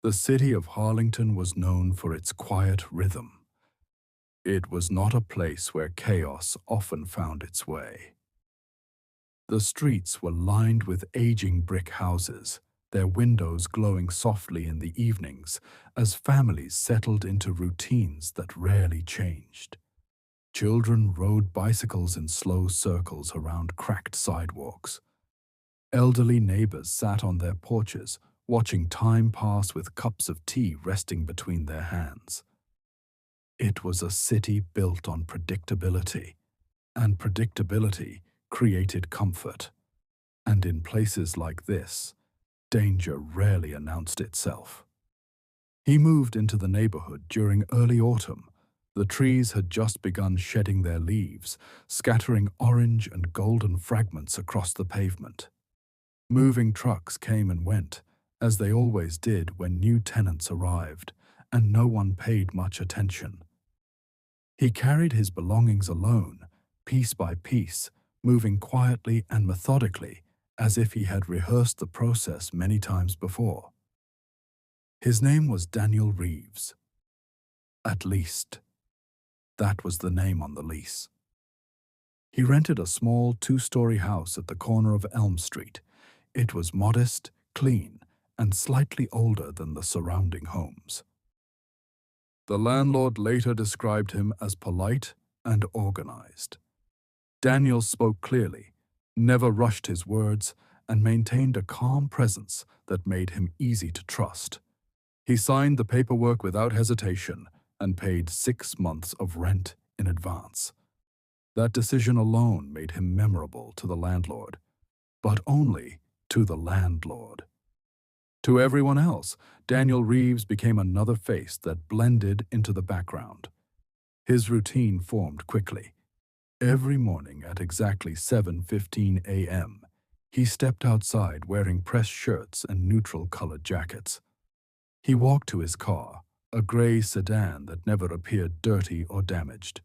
The city of Harlington was known for its quiet rhythm. It was not a place where chaos often found its way. The streets were lined with aging brick houses, their windows glowing softly in the evenings as families settled into routines that rarely changed. Children rode bicycles in slow circles around cracked sidewalks. Elderly neighbors sat on their porches, watching time pass with cups of tea resting between their hands. It was a city built on predictability, and predictability created comfort. And in places like this, danger rarely announced itself. He moved into the neighborhood during early autumn. The trees had just begun shedding their leaves, scattering orange and golden fragments across the pavement. Moving trucks came and went, as they always did when new tenants arrived, and no one paid much attention. He carried his belongings alone, piece by piece, moving quietly and methodically, as if he had rehearsed the process many times before. His name was Daniel Reeves. At least, that was the name on the lease. He rented a small two-story house at the corner of Elm Street. It was modest, clean, and slightly older than the surrounding homes. The landlord later described him as polite and organized. Daniel spoke clearly, never rushed his words, and maintained a calm presence that made him easy to trust. He signed the paperwork without hesitation and paid 6 months of rent in advance. That decision alone made him memorable to the landlord, but only to the landlord. To everyone else, Daniel Reeves became another face that blended into the background. His routine formed quickly. Every morning at exactly 7:15 a.m., he stepped outside wearing pressed shirts and neutral-colored jackets. He walked to his car, a gray sedan that never appeared dirty or damaged.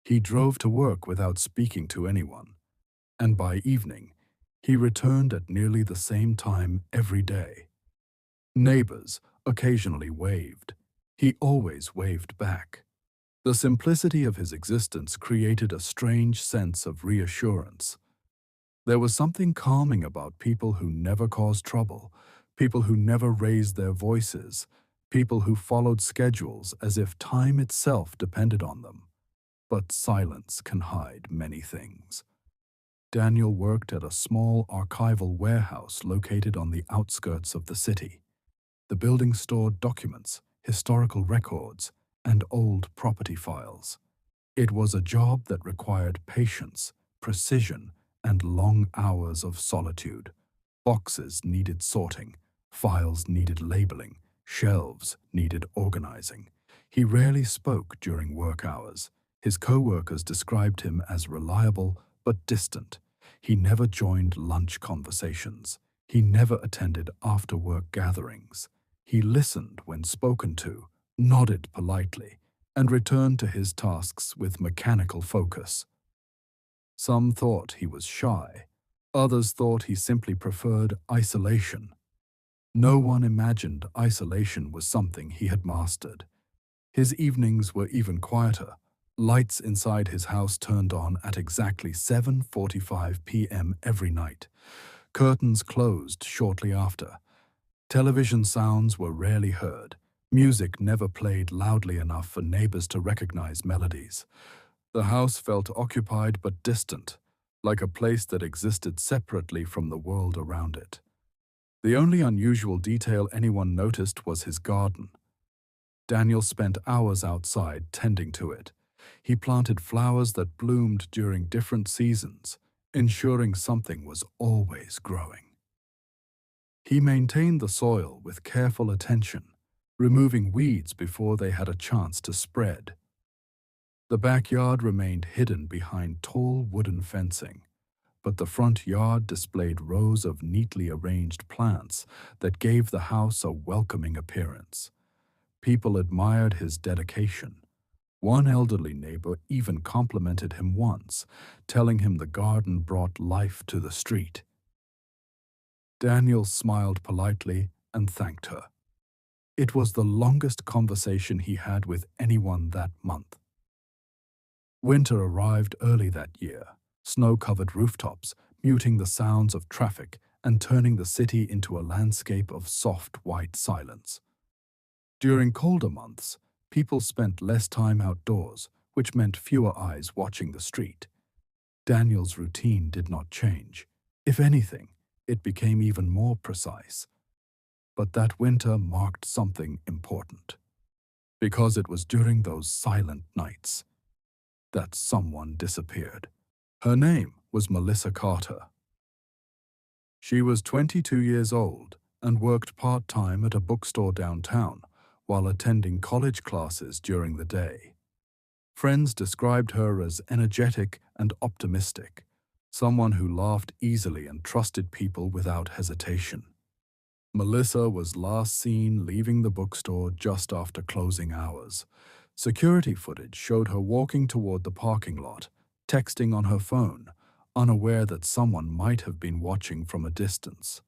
He drove to work without speaking to anyone, and by evening, he returned at nearly the same time every day. Neighbors occasionally waved. He always waved back. The simplicity of his existence created a strange sense of reassurance. There was something calming about people who never caused trouble, people who never raised their voices, people who followed schedules as if time itself depended on them. But silence can hide many things. Daniel worked at a small archival warehouse located on the outskirts of the city. The building stored documents, historical records, and old property files. It was a job that required patience, precision, and long hours of solitude. Boxes needed sorting, files needed labeling, shelves needed organizing. He rarely spoke during work hours. His co-workers described him as reliable but distant. He never joined lunch conversations. He never attended after-work gatherings. He listened when spoken to, nodded politely, and returned to his tasks with mechanical focus. Some thought he was shy. Others thought he simply preferred isolation. No one imagined isolation was something he had mastered. His evenings were even quieter. Lights inside his house turned on at exactly 7:45 p.m. every night. Curtains closed shortly after. Television sounds were rarely heard. Music never played loudly enough for neighbors to recognize melodies. The house felt occupied but distant, like a place that existed separately from the world around it. The only unusual detail anyone noticed was his garden. Daniel spent hours outside tending to it. He planted flowers that bloomed during different seasons, ensuring something was always growing. He maintained the soil with careful attention, removing weeds before they had a chance to spread. The backyard remained hidden behind tall wooden fencing, but the front yard displayed rows of neatly arranged plants that gave the house a welcoming appearance. People admired his dedication. One elderly neighbor even complimented him once, telling him the garden brought life to the street. Daniel smiled politely and thanked her. It was the longest conversation he had with anyone that month. Winter arrived early that year, snow-covered rooftops, muting the sounds of traffic and turning the city into a landscape of soft white silence. During colder months, people spent less time outdoors, which meant fewer eyes watching the street. Daniel's routine did not change. If anything, it became even more precise. But that winter marked something important, because it was during those silent nights that someone disappeared. Her name was Melissa Carter. She was 22 years old and worked part-time at a bookstore downtown while attending college classes during the day. Friends described her as energetic and optimistic, someone who laughed easily and trusted people without hesitation. Melissa was last seen leaving the bookstore just after closing hours. Security footage showed her walking toward the parking lot, texting on her phone, unaware that someone might have been watching from a distance.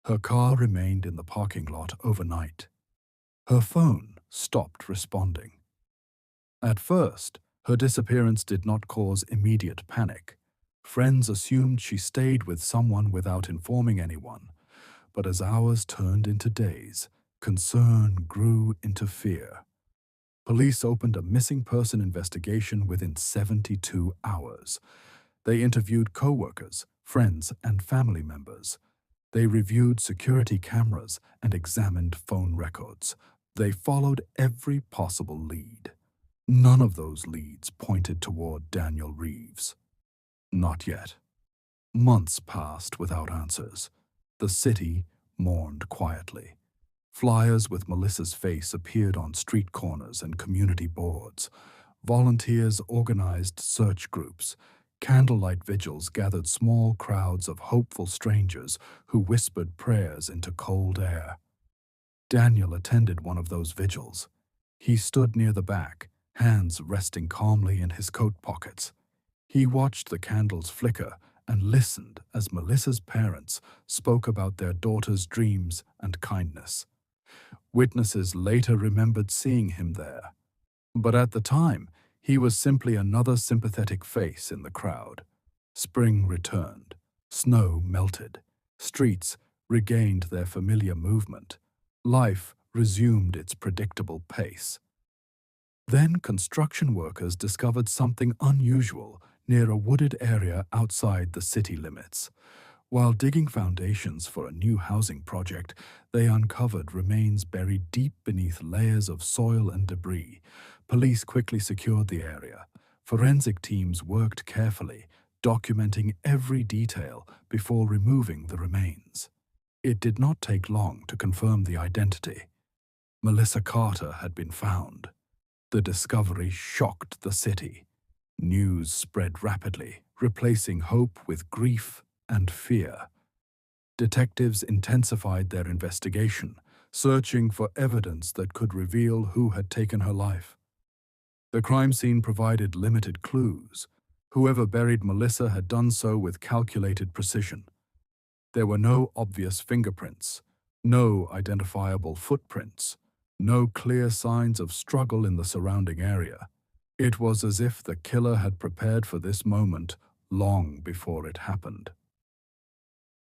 Her car remained in the parking lot overnight. Her phone stopped responding. At first, her disappearance did not cause immediate panic. Friends assumed she stayed with someone without informing anyone. But as hours turned into days, concern grew into fear. Police opened a missing person investigation within 72 hours. They interviewed co-workers, friends, and family members. They reviewed security cameras and examined phone records. They followed every possible lead. None of those leads pointed toward Daniel Reeves. Not yet. Months passed without answers. The city mourned quietly. Flyers with Melissa's face appeared on street corners and community boards. Volunteers organized search groups. Candlelight vigils gathered small crowds of hopeful strangers who whispered prayers into cold air. Daniel attended one of those vigils. He stood near the back, hands resting calmly in his coat pockets. He watched the candles flicker and listened as Melissa's parents spoke about their daughter's dreams and kindness. Witnesses later remembered seeing him there. But at the time, he was simply another sympathetic face in the crowd. Spring returned. Snow melted. Streets regained their familiar movement. Life resumed its predictable pace. Then construction workers discovered something unusual near a wooded area outside the city limits. While digging foundations for a new housing project, they uncovered remains buried deep beneath layers of soil and debris. Police quickly secured the area. Forensic teams worked carefully, documenting every detail before removing the remains. It did not take long to confirm the identity. Melissa Carter had been found. The discovery shocked the city. News spread rapidly, replacing hope with grief and fear. Detectives intensified their investigation, searching for evidence that could reveal who had taken her life. The crime scene provided limited clues. Whoever buried Melissa had done so with calculated precision. There were no obvious fingerprints, no identifiable footprints, no clear signs of struggle in the surrounding area. It was as if the killer had prepared for this moment long before it happened.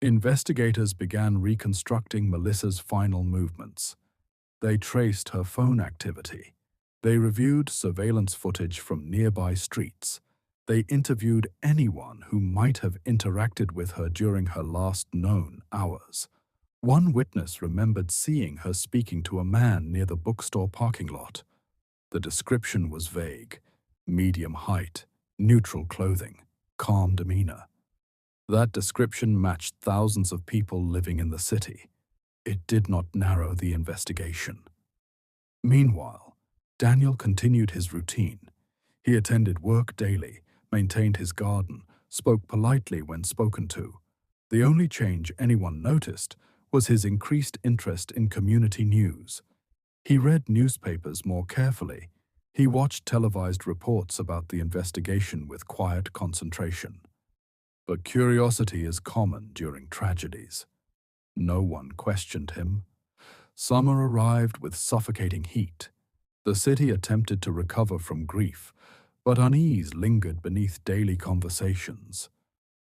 Investigators began reconstructing Melissa's final movements. They traced her phone activity. They reviewed surveillance footage from nearby streets. They interviewed anyone who might have interacted with her during her last known hours. One witness remembered seeing her speaking to a man near the bookstore parking lot. The description was vague: medium height, neutral clothing, calm demeanor. That description matched thousands of people living in the city. It did not narrow the investigation. Meanwhile, Daniel continued his routine. He attended work daily, maintained his garden, spoke politely when spoken to. The only change anyone noticed was his increased interest in community news. He read newspapers more carefully. He watched televised reports about the investigation with quiet concentration. But curiosity is common during tragedies. No one questioned him. Summer arrived with suffocating heat. The city attempted to recover from grief, but unease lingered beneath daily conversations.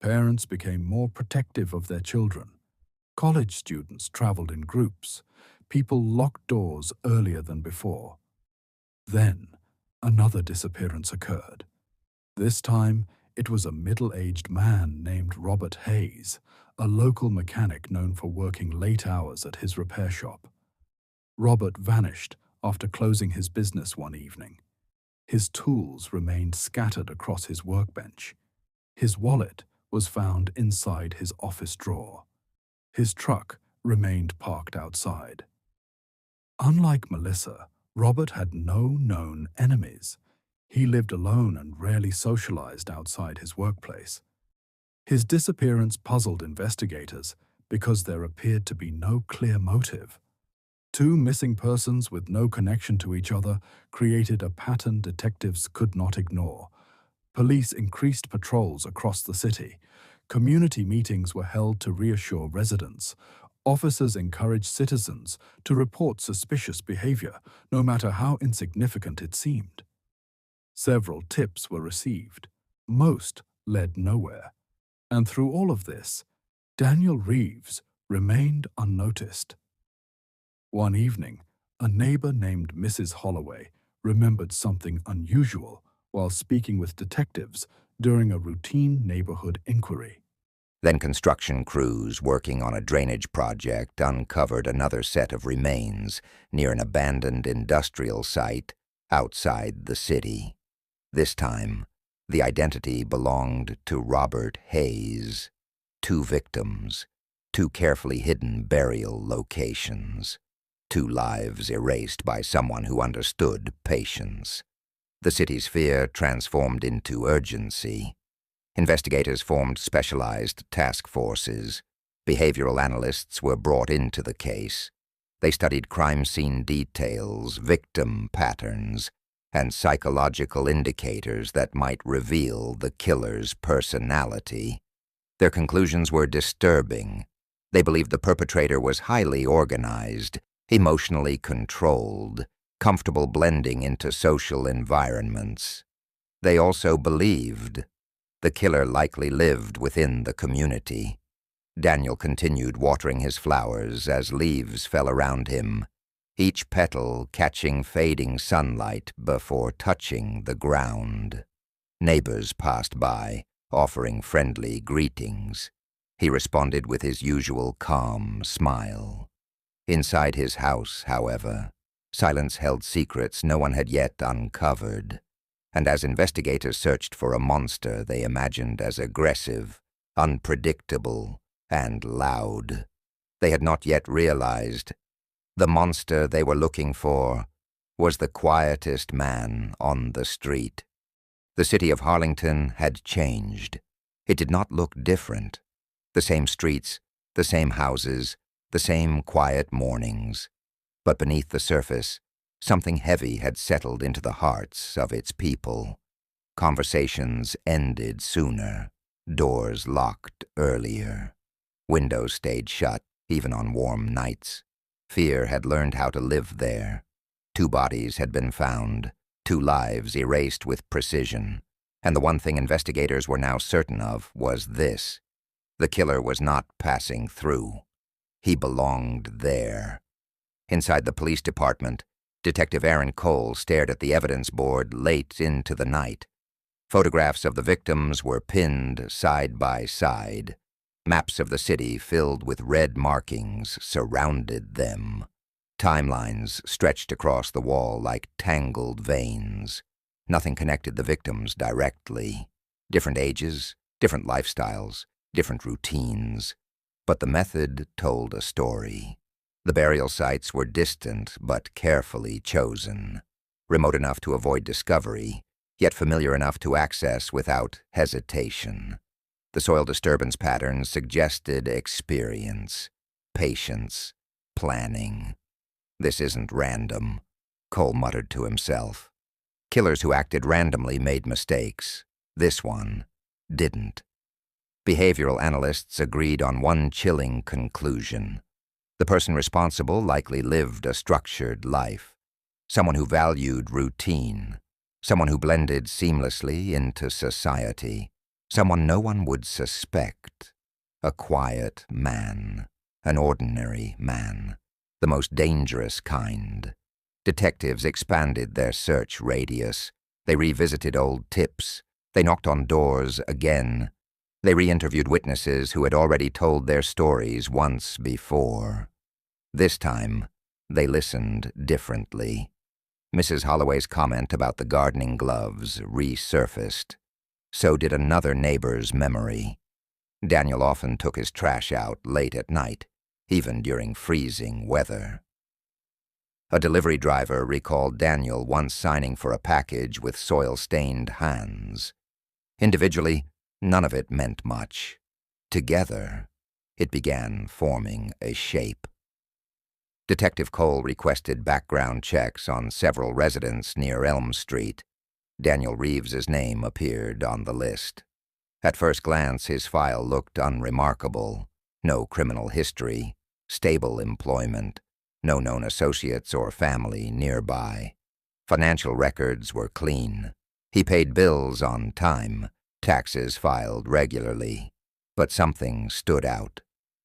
Parents became more protective of their children. College students traveled in groups. People locked doors earlier than before. Then, another disappearance occurred. This time, it was a middle-aged man named Robert Hayes, a local mechanic known for working late hours at his repair shop. Robert vanished after closing his business one evening. His tools remained scattered across his workbench. His wallet was found inside his office drawer. His truck remained parked outside. Unlike Melissa, Robert had no known enemies. He lived alone and rarely socialized outside his workplace. His disappearance puzzled investigators because there appeared to be no clear motive. Two missing persons with no connection to each other created a pattern detectives could not ignore. Police increased patrols across the city. Community meetings were held to reassure residents. Officers encouraged citizens to report suspicious behavior, no matter how insignificant it seemed. Several tips were received. Most led nowhere. And through all of this, Daniel Reeves remained unnoticed. One evening, a neighbor named Mrs. Holloway remembered something unusual while speaking with detectives during a routine neighborhood inquiry. Then construction crews working on a drainage project uncovered another set of remains near an abandoned industrial site outside the city. This time, the identity belonged to Robert Hayes. Two victims, two carefully hidden burial locations, two lives erased by someone who understood patience. The city's fear transformed into urgency. Investigators formed specialized task forces. Behavioral analysts were brought into the case. They studied crime scene details, victim patterns, and psychological indicators that might reveal the killer's personality. Their conclusions were disturbing. They believed the perpetrator was highly organized, emotionally controlled, comfortable blending into social environments. They also believed the killer likely lived within the community. Daniel continued watering his flowers as leaves fell around him, each petal catching fading sunlight before touching the ground. Neighbors passed by, offering friendly greetings. He responded with his usual calm smile. Inside his house, however, silence held secrets no one had yet uncovered, and as investigators searched for a monster they imagined as aggressive, unpredictable, and loud, they had not yet realized the monster they were looking for was the quietest man on the street. The city of Harlington had changed. It did not look different. The same streets, the same houses, the same quiet mornings. But beneath the surface, something heavy had settled into the hearts of its people. Conversations ended sooner, doors locked earlier. Windows stayed shut, even on warm nights. Fear had learned how to live there. 2 bodies had been found, 2 lives erased with precision. And the one thing investigators were now certain of was this: the killer was not passing through. He belonged there. Inside the police department, Detective Aaron Cole stared at the evidence board late into the night. Photographs of the victims were pinned side by side. Maps of the city filled with red markings surrounded them. Timelines stretched across the wall like tangled veins. Nothing connected the victims directly. Different ages, different lifestyles, different routines. But the method told a story. The burial sites were distant but carefully chosen, remote enough to avoid discovery, yet familiar enough to access without hesitation. The soil disturbance patterns suggested experience, patience, planning. "This isn't random," Cole muttered to himself. Killers who acted randomly made mistakes. This one didn't. Behavioral analysts agreed on one chilling conclusion. The person responsible likely lived a structured life, someone who valued routine, someone who blended seamlessly into society, someone no one would suspect. A quiet man, an ordinary man, the most dangerous kind. Detectives expanded their search radius. They revisited old tips. They knocked on doors again. They re-interviewed witnesses who had already told their stories once before. This time, they listened differently. Mrs. Holloway's comment about the gardening gloves resurfaced. So did another neighbor's memory. Daniel often took his trash out late at night, even during freezing weather. A delivery driver recalled Daniel once signing for a package with soil-stained hands. Individually, none of it meant much. Together, it began forming a shape. Detective Cole requested background checks on several residents near Elm Street. Daniel Reeves's name appeared on the list. At first glance, his file looked unremarkable. No criminal history, stable employment, no known associates or family nearby. Financial records were clean. He paid bills on time, taxes filed regularly. But something stood out.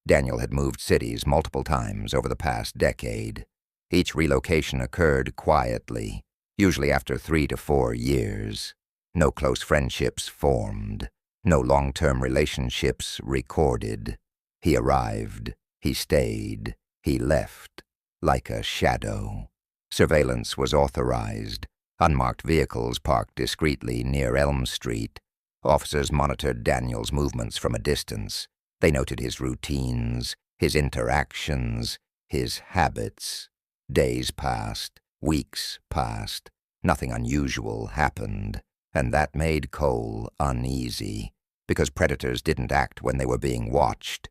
Daniel had moved cities multiple times over the past decade. Each relocation occurred quietly, usually after 3 to 4 years. No close friendships formed. No long-term relationships recorded. He arrived, he stayed, he left, like a shadow. Surveillance was authorized. Unmarked vehicles parked discreetly near Elm Street. Officers monitored Daniel's movements from a distance. They noted his routines, his interactions, his habits. Days passed, weeks passed. Nothing unusual happened. And that made Cole uneasy, because predators didn't act when they were being watched.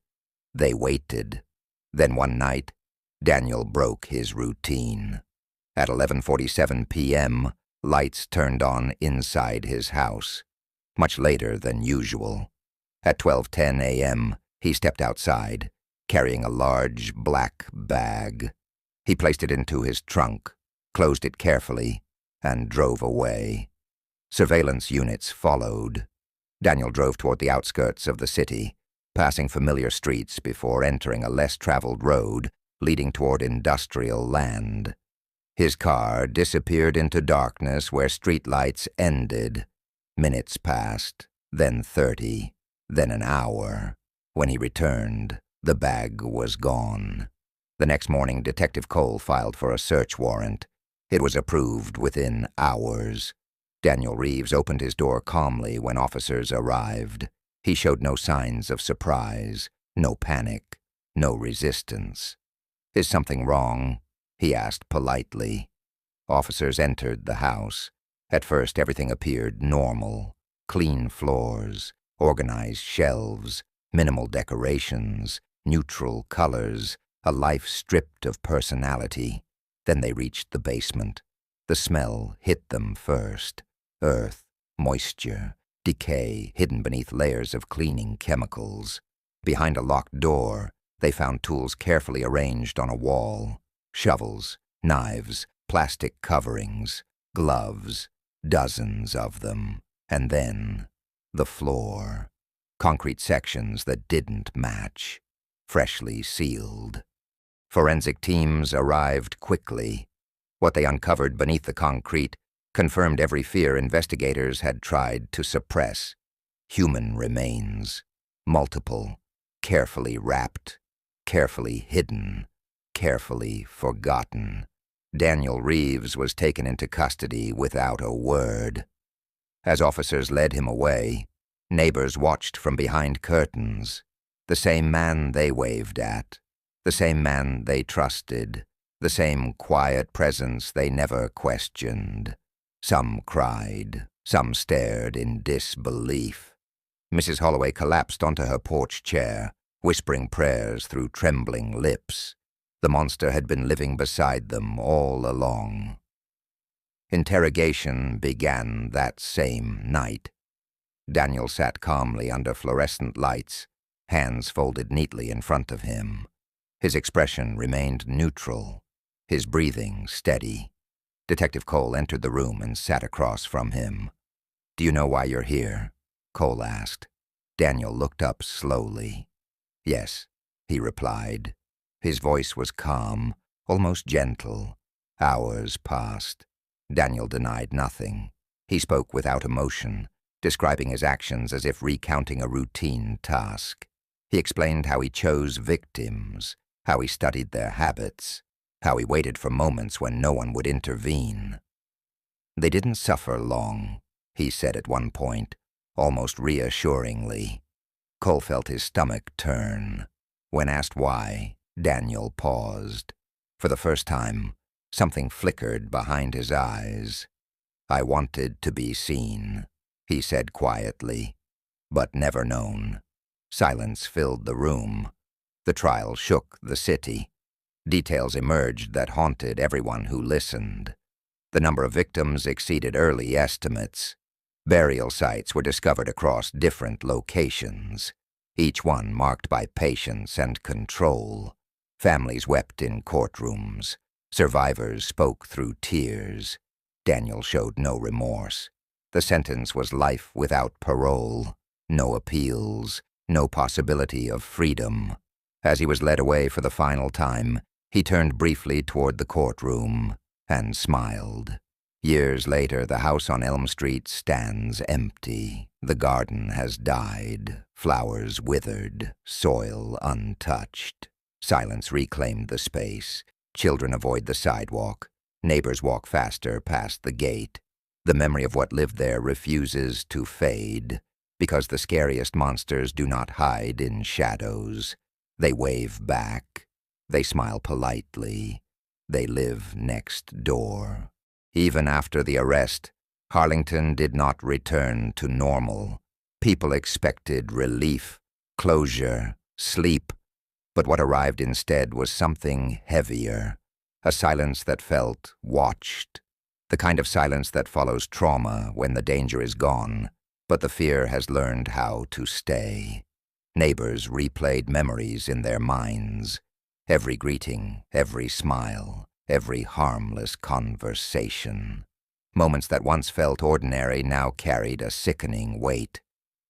They waited. Then one night, Daniel broke his routine. At 11:47 p.m., lights turned on inside his house, much later than usual. At 12:10 a.m., he stepped outside, carrying a large black bag. He placed it into his trunk, closed it carefully, and drove away. Surveillance units followed. Daniel drove toward the outskirts of the city, passing familiar streets before entering a less-traveled road leading toward industrial land. His car disappeared into darkness where streetlights ended. Minutes passed, then 30, then an hour. When he returned, the bag was gone. The next morning, Detective Cole filed for a search warrant. It was approved within hours. Daniel Reeves opened his door calmly when officers arrived. He showed no signs of surprise, no panic, no resistance. "Is something wrong?" he asked politely. Officers entered the house. At first, everything appeared normal. Clean floors, organized shelves, minimal decorations, neutral colors, a life stripped of personality. Then they reached the basement. The smell hit them first. Earth, moisture, decay hidden beneath layers of cleaning chemicals. Behind a locked door, they found tools carefully arranged on a wall. Shovels, knives, plastic coverings, gloves, dozens of them. And then, the floor. Concrete sections that didn't match, freshly sealed. Forensic teams arrived quickly. What they uncovered beneath the concrete confirmed every fear investigators had tried to suppress. Human remains, multiple, carefully wrapped, carefully hidden, carefully forgotten. Daniel Reeves was taken into custody without a word. As officers led him away, neighbors watched from behind curtains. The same man they waved at, the same man they trusted, the same quiet presence they never questioned. Some cried, some stared in disbelief. Mrs. Holloway collapsed onto her porch chair, whispering prayers through trembling lips. The monster had been living beside them all along. Interrogation began that same night. Daniel sat calmly under fluorescent lights, hands folded neatly in front of him. His expression remained neutral, his breathing steady. Detective Cole entered the room and sat across from him. "Do you know why you're here?" Cole asked. Daniel looked up slowly. "Yes," he replied. His voice was calm, almost gentle. Hours passed. Daniel denied nothing. He spoke without emotion, describing his actions as if recounting a routine task. He explained how he chose victims, how he studied their habits, how he waited for moments when no one would intervene. "They didn't suffer long," he said at one point, almost reassuringly. Cole felt his stomach turn. When asked why, Daniel paused. For the first time, something flickered behind his eyes. "I wanted to be seen," he said quietly, "but never known." Silence filled the room. The trial shook the city. Details emerged that haunted everyone who listened. The number of victims exceeded early estimates. Burial sites were discovered across different locations, each one marked by patience and control. Families wept in courtrooms. Survivors spoke through tears. Daniel showed no remorse. The sentence was life without parole, no appeals, no possibility of freedom. As he was led away for the final time, he turned briefly toward the courtroom and smiled. Years later, the house on Elm Street stands empty. The garden has died, flowers withered, soil untouched. Silence reclaimed the space. Children avoid the sidewalk. Neighbors walk faster past the gate. The memory of what lived there refuses to fade, because the scariest monsters do not hide in shadows. They wave back. They smile politely. They live next door. Even after the arrest, Harlington did not return to normal. People expected relief, closure, sleep. But what arrived instead was something heavier, a silence that felt watched, the kind of silence that follows trauma when the danger is gone, but the fear has learned how to stay. Neighbors replayed memories in their minds. Every greeting, every smile, every harmless conversation. Moments that once felt ordinary now carried a sickening weight.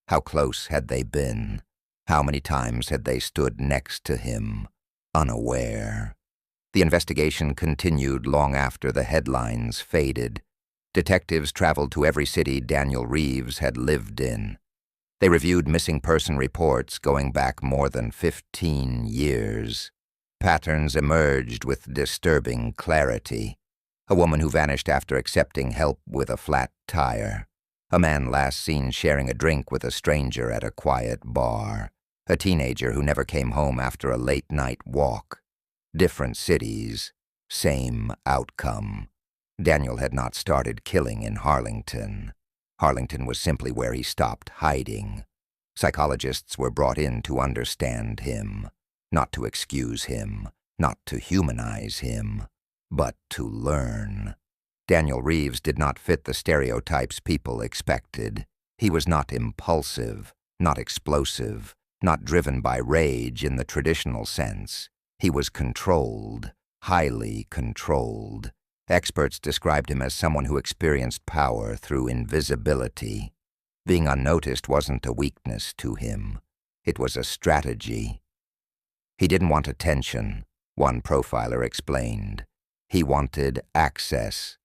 How close had they been? How many times had they stood next to him, unaware? The investigation continued long after the headlines faded. Detectives traveled to every city Daniel Reeves had lived in. They reviewed missing person reports going back more than 15 years. Patterns emerged with disturbing clarity. A woman who vanished after accepting help with a flat tire. A man last seen sharing a drink with a stranger at a quiet bar. A teenager who never came home after a late-night walk. Different cities, same outcome. Daniel had not started killing in Harlington. Harlington was simply where he stopped hiding. Psychologists were brought in to understand him, not to excuse him, not to humanize him, but to learn. Daniel Reeves did not fit the stereotypes people expected. He was not impulsive, not explosive, not driven by rage in the traditional sense. He was controlled, highly controlled. Experts described him as someone who experienced power through invisibility. Being unnoticed wasn't a weakness to him. It was a strategy. He didn't want attention, one profiler explained. He wanted access.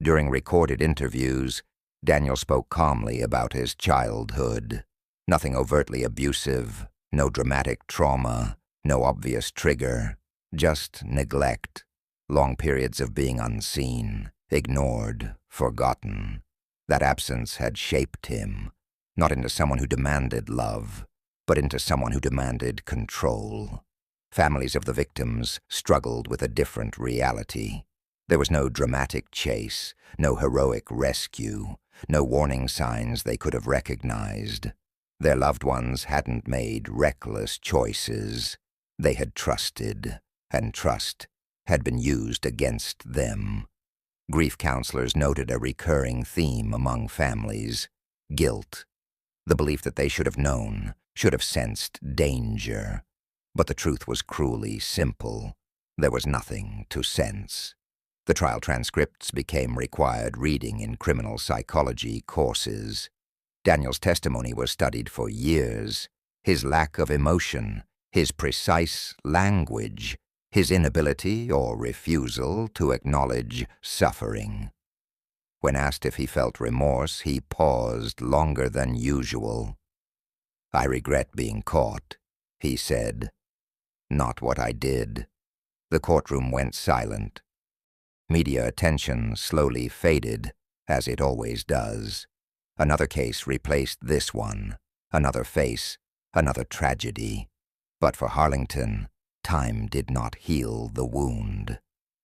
During recorded interviews, Daniel spoke calmly about his childhood. Nothing overtly abusive, no dramatic trauma, no obvious trigger, just neglect, long periods of being unseen, ignored, forgotten. That absence had shaped him, not into someone who demanded love, but into someone who demanded control. Families of the victims struggled with a different reality. There was no dramatic chase, no heroic rescue, no warning signs they could have recognized. Their loved ones hadn't made reckless choices. They had trusted, and trust had been used against them. Grief counselors noted a recurring theme among families: guilt. The belief that they should have known, should have sensed danger. But the truth was cruelly simple. There was nothing to sense. The trial transcripts became required reading in criminal psychology courses. Daniel's testimony was studied for years. His lack of emotion, his precise language, his inability or refusal to acknowledge suffering. When asked if he felt remorse, he paused longer than usual. "I regret being caught," he said. "Not what I did." The courtroom went silent. Media attention slowly faded, as it always does. Another case replaced this one, another face, another tragedy. But for Harlington, time did not heal the wound.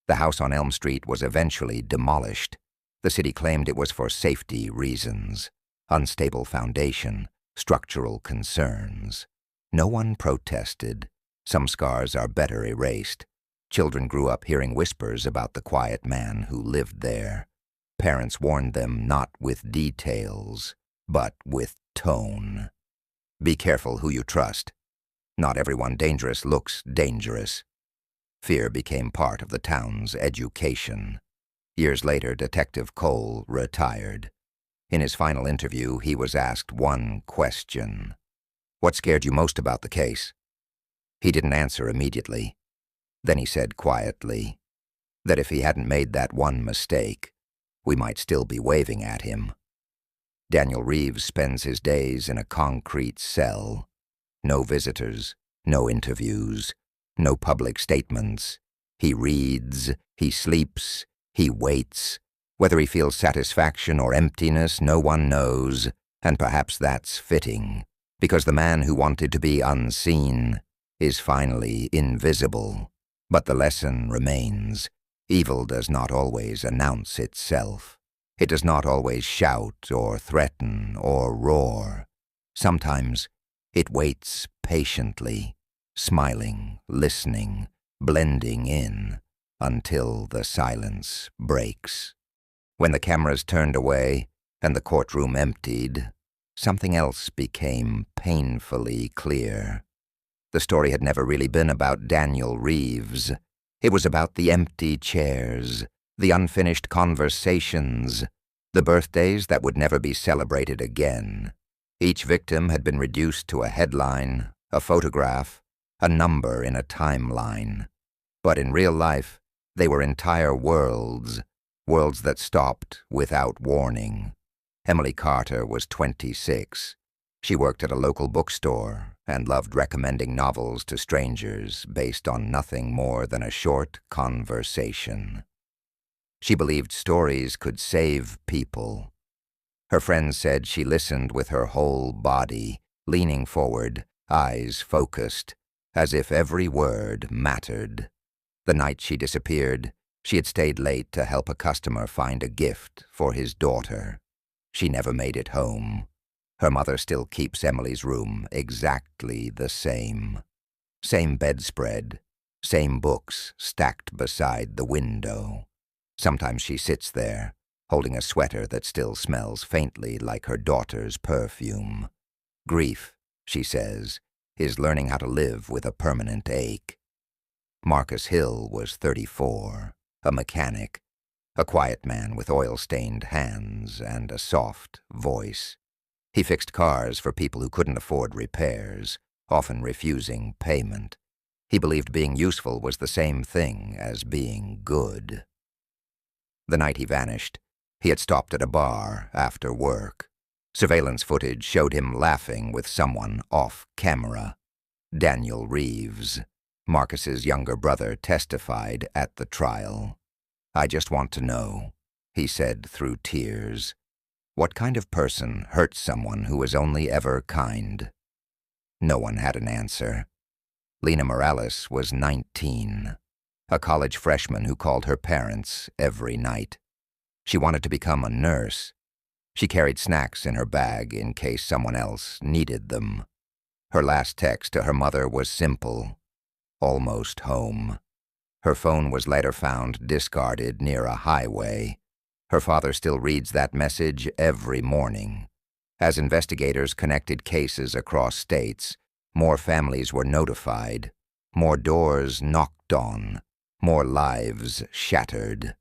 The house on Elm Street was eventually demolished. The city claimed it was for safety reasons, unstable foundation, structural concerns. No one protested. Some scars are better erased. Children grew up hearing whispers about the quiet man who lived there. Parents warned them not with details, but with tone. Be careful who you trust. Not everyone dangerous looks dangerous. Fear became part of the town's education. Years later, Detective Cole retired. In his final interview, he was asked one question. "What scared you most about the case?" He didn't answer immediately. Then he said quietly that if he hadn't made that one mistake, we might still be waving at him. Daniel Reeves spends his days in a concrete cell. No visitors, no interviews, no public statements. He reads, he sleeps, he waits. Whether he feels satisfaction or emptiness, no one knows, and perhaps that's fitting, because the man who wanted to be unseen is finally invisible. But the lesson remains. Evil does not always announce itself. It does not always shout or threaten or roar. Sometimes it waits patiently, smiling, listening, blending in, until the silence breaks. When the cameras turned away and the courtroom emptied, something else became painfully clear. The story had never really been about Daniel Reeves. It was about the empty chairs, the unfinished conversations, the birthdays that would never be celebrated again. Each victim had been reduced to a headline, a photograph, a number in a timeline. But in real life, they were entire worlds, worlds that stopped without warning. Emily Carter was 26. She worked at a local bookstore and loved recommending novels to strangers based on nothing more than a short conversation. She believed stories could save people. Her friends said she listened with her whole body, leaning forward, eyes focused, as if every word mattered. The night she disappeared, she had stayed late to help a customer find a gift for his daughter. She never made it home. Her mother still keeps Emily's room exactly the same. Same bedspread, same books stacked beside the window. Sometimes she sits there, holding a sweater that still smells faintly like her daughter's perfume. Grief, she says, is learning how to live with a permanent ache. Marcus Hill was 34, a mechanic, a quiet man with oil-stained hands and a soft voice. He fixed cars for people who couldn't afford repairs, often refusing payment. He believed being useful was the same thing as being good. The night he vanished, he had stopped at a bar after work. Surveillance footage showed him laughing with someone off camera. Daniel Reeves, Marcus's younger brother, testified at the trial. "I just want to know," he said through tears, "what kind of person hurts someone who was only ever kind?" No one had an answer. Lena Morales was 19, a college freshman who called her parents every night. She wanted to become a nurse. She carried snacks in her bag in case someone else needed them. Her last text to her mother was simple: "Almost home." Her phone was later found discarded near a highway. Her father still reads that message every morning. As investigators connected cases across states, more families were notified, more doors knocked on, more lives shattered.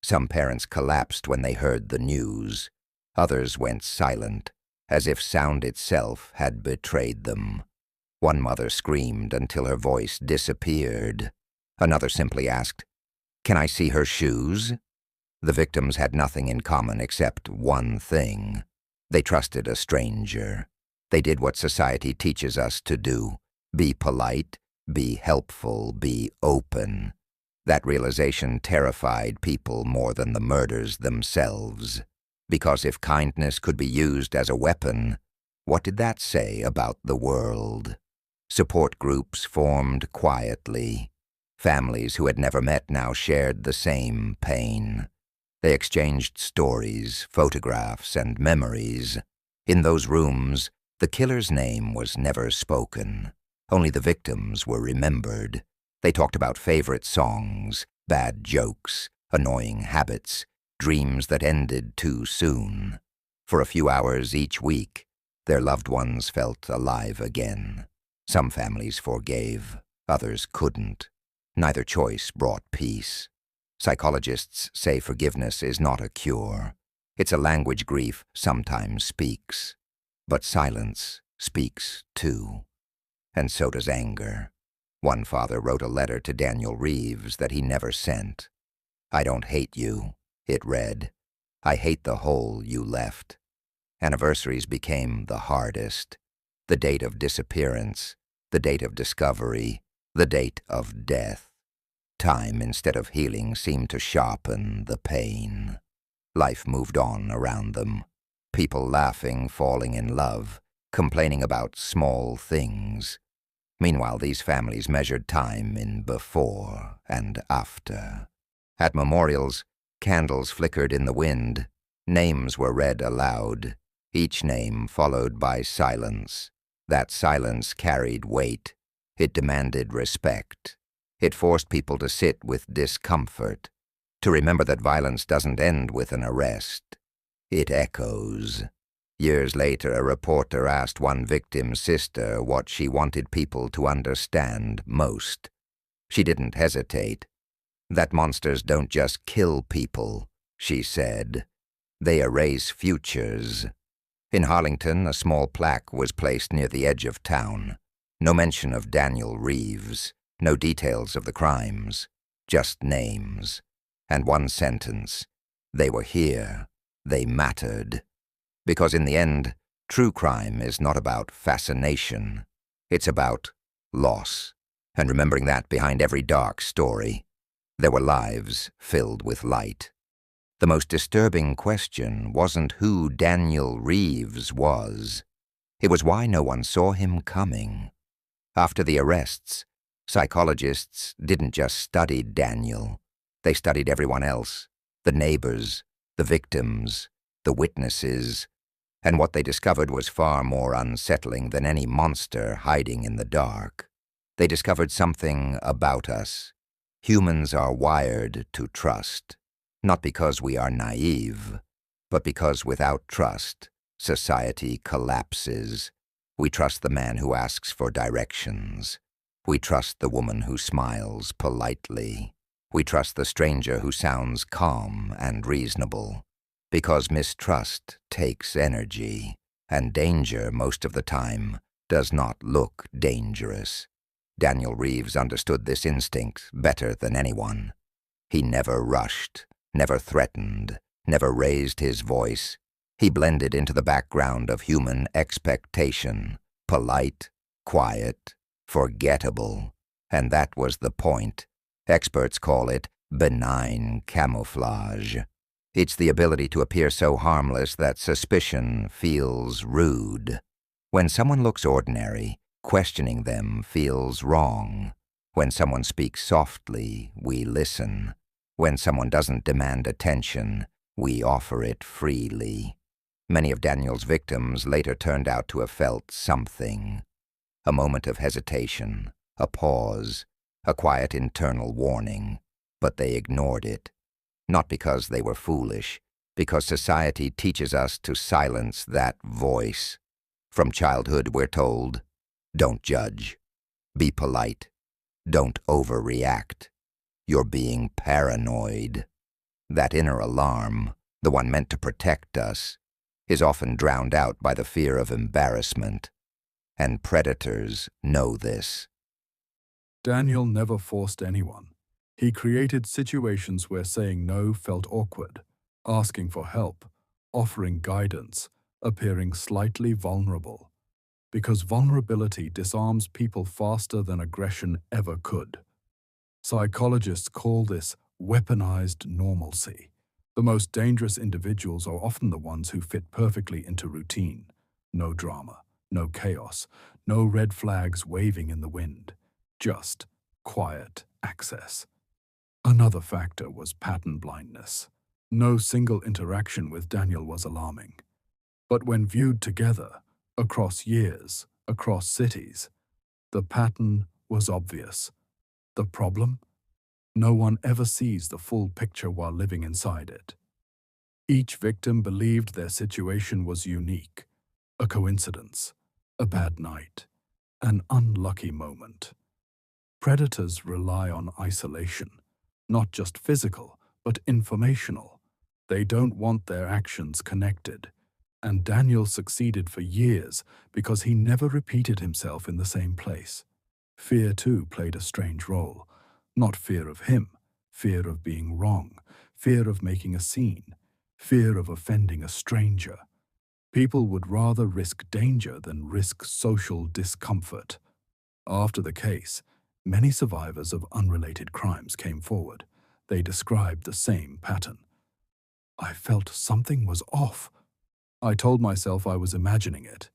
Some parents collapsed when they heard the news. Others went silent, as if sound itself had betrayed them. One mother screamed until her voice disappeared. Another simply asked, "Can I see her shoes?" The victims had nothing in common except one thing. They trusted a stranger. They did what society teaches us to do: be polite, be helpful, be open. That realization terrified people more than the murders themselves. Because if kindness could be used as a weapon, what did that say about the world? Support groups formed quietly. Families who had never met now shared the same pain. They exchanged stories, photographs, and memories. In those rooms, the killer's name was never spoken. Only the victims were remembered. They talked about favorite songs, bad jokes, annoying habits, dreams that ended too soon. For a few hours each week, their loved ones felt alive again. Some families forgave, others couldn't. Neither choice brought peace. Psychologists say forgiveness is not a cure. It's a language grief sometimes speaks. But silence speaks too. And so does anger. One father wrote a letter to Daniel Reeves that he never sent. "I don't hate you," it read. "I hate the hole you left." Anniversaries became the hardest. The date of disappearance, the date of discovery, the date of death. Time, instead of healing, seemed to sharpen the pain. Life moved on around them. People laughing, falling in love, complaining about small things. Meanwhile, these families measured time in before and after. At memorials, candles flickered in the wind. Names were read aloud, each name followed by silence. That silence carried weight. It demanded respect. It forced people to sit with discomfort, to remember that violence doesn't end with an arrest. It echoes. Years later, a reporter asked one victim's sister what she wanted people to understand most. She didn't hesitate. "That monsters don't just kill people," she said. "They erase futures." In Harlington, a small plaque was placed near the edge of town. No mention of Daniel Reeves, no details of the crimes, just names. And one sentence: they were here, they mattered. Because in the end, true crime is not about fascination. It's about loss. And remembering that behind every dark story, there were lives filled with light. The most disturbing question wasn't who Daniel Reeves was. It was why no one saw him coming. After the arrests, psychologists didn't just study Daniel. They studied everyone else, the neighbors, the victims, the witnesses. And what they discovered was far more unsettling than any monster hiding in the dark. They discovered something about us. Humans are wired to trust, not because we are naive, but because without trust, society collapses. We trust the man who asks for directions. We trust the woman who smiles politely. We trust the stranger who sounds calm and reasonable. Because mistrust takes energy, and danger, most of the time, does not look dangerous. Daniel Reeves understood this instinct better than anyone. He never rushed, never threatened, never raised his voice. He blended into the background of human expectation, polite, quiet, forgettable. And that was the point. Experts call it benign camouflage. It's the ability to appear so harmless that suspicion feels rude. When someone looks ordinary, questioning them feels wrong. When someone speaks softly, we listen. When someone doesn't demand attention, we offer it freely. Many of Daniel's victims later turned out to have felt something. A moment of hesitation, a pause, a quiet internal warning, but they ignored it. Not because they were foolish, because society teaches us to silence that voice. From childhood, we're told, don't judge, be polite, Don't overreact. You're being paranoid. That inner alarm, the one meant to protect us, is often drowned out by the fear of embarrassment. And predators know this. Daniel never forced anyone. He created situations where saying no felt awkward, asking for help, offering guidance, appearing slightly vulnerable. Because vulnerability disarms people faster than aggression ever could. Psychologists call this weaponized normalcy. The most dangerous individuals are often the ones who fit perfectly into routine. No drama, no chaos, no red flags waving in the wind. Just quiet access. Another factor was pattern blindness. No single interaction with Daniel was alarming. But when viewed together, across years, across cities, the pattern was obvious. The problem? No one ever sees the full picture while living inside it. Each victim believed their situation was unique, a coincidence, a bad night, an unlucky moment. Predators rely on isolation, not just physical, but informational. They don't want their actions connected. And Daniel succeeded for years because he never repeated himself in the same place. Fear, too, played a strange role. Not fear of him, fear of being wrong, fear of making a scene, fear of offending a stranger. People would rather risk danger than risk social discomfort. After the case, many survivors of unrelated crimes came forward. They described the same pattern. I felt something was off. I told myself I was imagining it.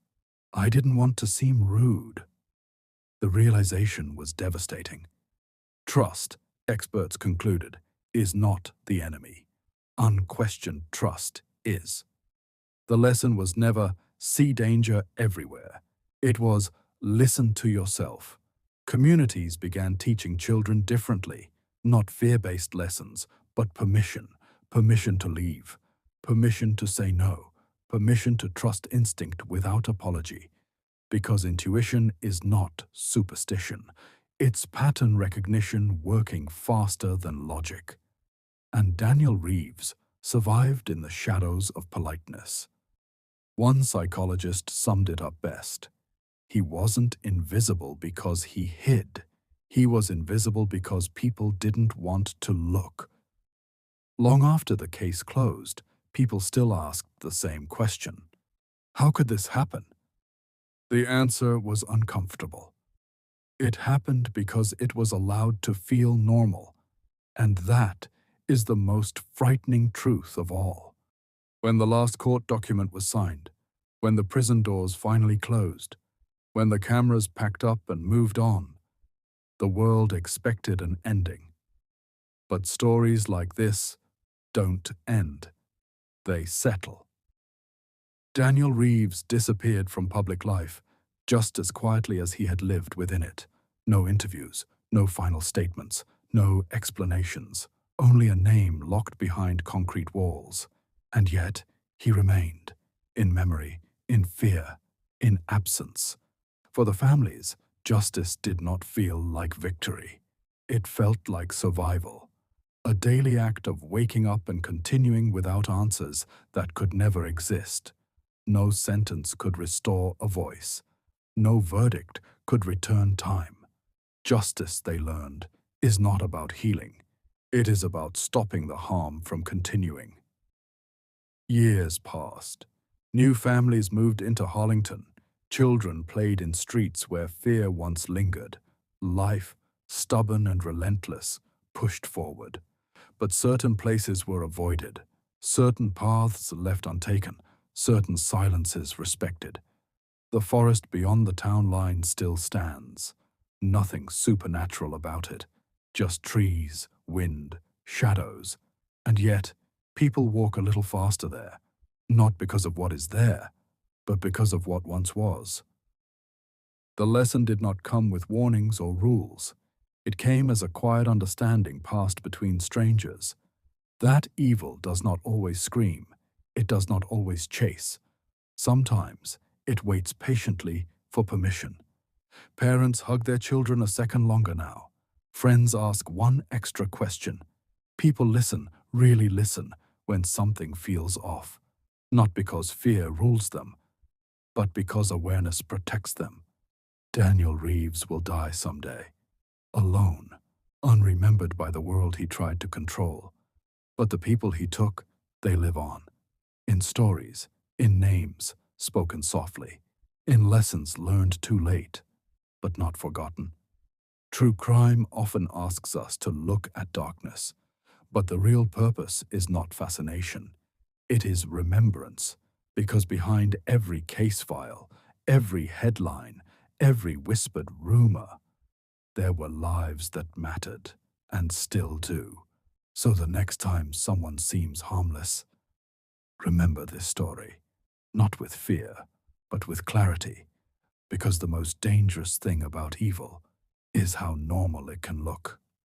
I didn't want to seem rude. The realization was devastating. Trust, experts concluded, is not the enemy. Unquestioned trust is. The lesson was never see danger everywhere. It was listen to yourself. Communities began teaching children differently, not fear-based lessons, but permission to leave, permission to say no, permission to trust instinct without apology. Because intuition is not superstition. It's pattern recognition working faster than logic. And Daniel Reeves survived in the shadows of politeness. One psychologist summed it up best. He wasn't invisible because he hid. He was invisible because people didn't want to look. Long after the case closed, people still asked the same question. How could this happen? The answer was uncomfortable. It happened because it was allowed to feel normal, and that is the most frightening truth of all. When the last court document was signed, when the prison doors finally closed, when the cameras packed up and moved on, the world expected an ending. But stories like this don't end. They settle. Daniel Reeves disappeared from public life just as quietly as he had lived within it. No interviews, no final statements, no explanations, only a name locked behind concrete walls. And yet, he remained, in memory, in fear, in absence. For the families, justice did not feel like victory. It felt like survival. A daily act of waking up and continuing without answers that could never exist. No sentence could restore a voice. No verdict could return time. Justice, they learned, is not about healing. It is about stopping the harm from continuing. Years passed. New families moved into Harlington. Children played in streets where fear once lingered. Life, stubborn and relentless, pushed forward. But certain places were avoided, certain paths left untaken, certain silences respected. The forest beyond the town line still stands. Nothing supernatural about it, just trees, wind, shadows. And yet, people walk a little faster there, not because of what is there, but because of what once was. The lesson did not come with warnings or rules. It came as a quiet understanding passed between strangers. That evil does not always scream. It does not always chase. Sometimes it waits patiently for permission. Parents hug their children a second longer now. Friends ask one extra question. People listen, really listen, when something feels off. Not because fear rules them, but because awareness protects them. Daniel Reeves will die someday, alone, unremembered by the world he tried to control. But the people he took, they live on. In stories, in names, spoken softly, in lessons learned too late, but not forgotten. True crime often asks us to look at darkness, but the real purpose is not fascination. It is remembrance, because behind every case file, every headline, every whispered rumor, there were lives that mattered and still do. So the next time someone seems harmless, remember this story, not with fear, but with clarity, because the most dangerous thing about evil is how normal it can look.